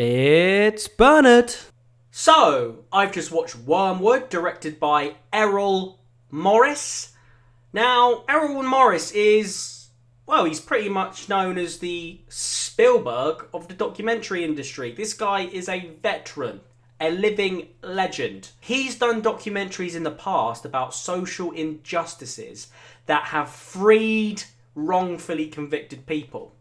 It's Bernard. So, I've just watched Wormwood, directed by Errol Morris. Now, Errol Morris is, well, he's pretty much known as the Spielberg of the documentary industry. This guy is a veteran, a living legend. He's done documentaries in the past about social injustices that have freed wrongfully convicted people.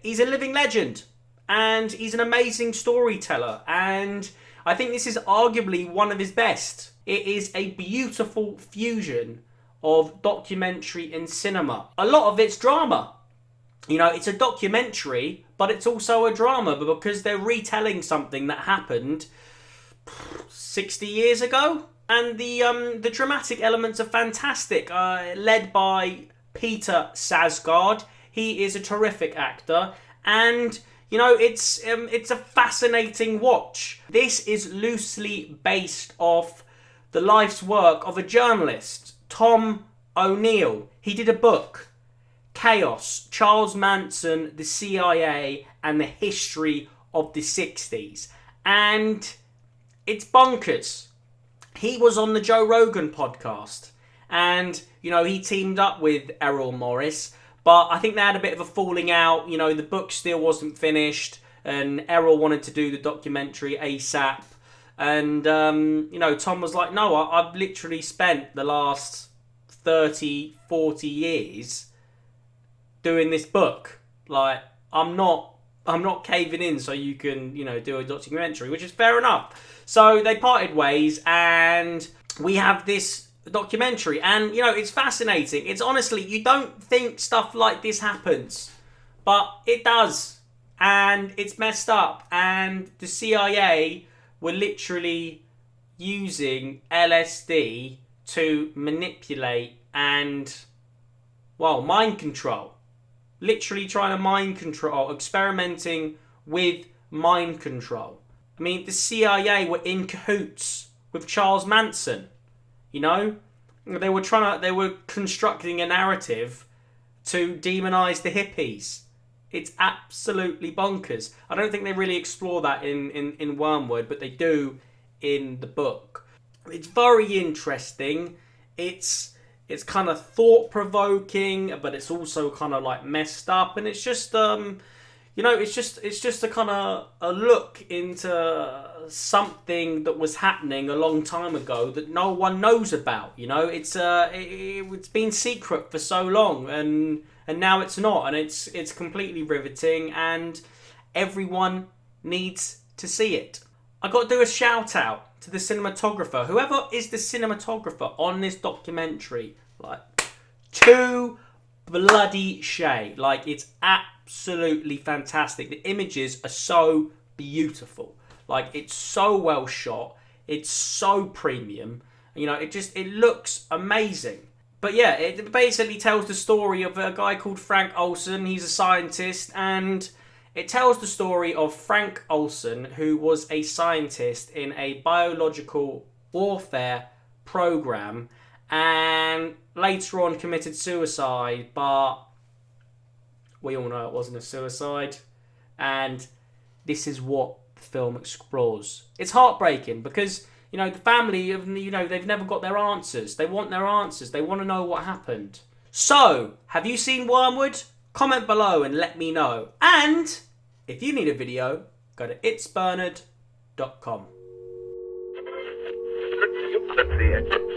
He's a living legend. And he's an amazing storyteller, and I think this is arguably one of his best. It is a beautiful fusion of documentary and cinema. A lot of it's drama. You know, it's a documentary, but it's also a drama because they're retelling something that happened 60 years ago. And the dramatic elements are fantastic, led by Peter Sarsgaard. He is a terrific actor, and you know, it's a fascinating watch. This is loosely based off the life's work of a journalist, Tom O'Neill. He did a book, Chaos, Charles Manson, the CIA, and the History of the 60s. And it's bonkers. He was on the Joe Rogan podcast. And, you know, he teamed up with Errol Morris. But I think they had a bit of a falling out. You know, the book still wasn't finished, and Errol wanted to do the documentary ASAP. And, you know, Tom was like, no, I've literally spent the last 30, 40 years doing this book. Like, I'm not caving in so you can, you know, do a documentary, which is fair enough. So they parted ways, and we have this documentary, and you know, it's fascinating. It's honestly, you don't think stuff like this happens, but it does, and it's messed up. And the CIA were literally using LSD to manipulate and, well, mind control. Literally trying to mind control, experimenting with mind control. I mean, the CIA were in cahoots with Charles Manson. You know, they were constructing a narrative to demonize the hippies. It's absolutely bonkers. I don't think they really explore that in Wormwood, but they do in the book. It's very interesting. It's kind of thought-provoking, but it's also kind of like messed up, and it's just you know, it's just a kind of a look into something that was happening a long time ago that no one knows about. You know, it's been secret for so long, and now it's not, and it's completely riveting, and everyone needs to see it. I got to do a shout out to the cinematographer, whoever is the cinematographer on this documentary. Like, too bloody shade. Like, it's absolutely fantastic. The images are so beautiful. Like, it's so well shot. It's so premium. You know, it looks amazing. But yeah, it basically tells the story of a guy called Frank Olson. He's a scientist, and it tells the story of Frank Olson, who was a scientist in a biological warfare program, and later on committed suicide, but we all know it wasn't a suicide, and this is what the film explores. It's heartbreaking because, you know, the family, you know, they've never got their answers. They want their answers. They want to know what happened. So, have you seen Wormwood? Comment below and let me know. And if you need a video, go to itsbernard.com. Let's see it.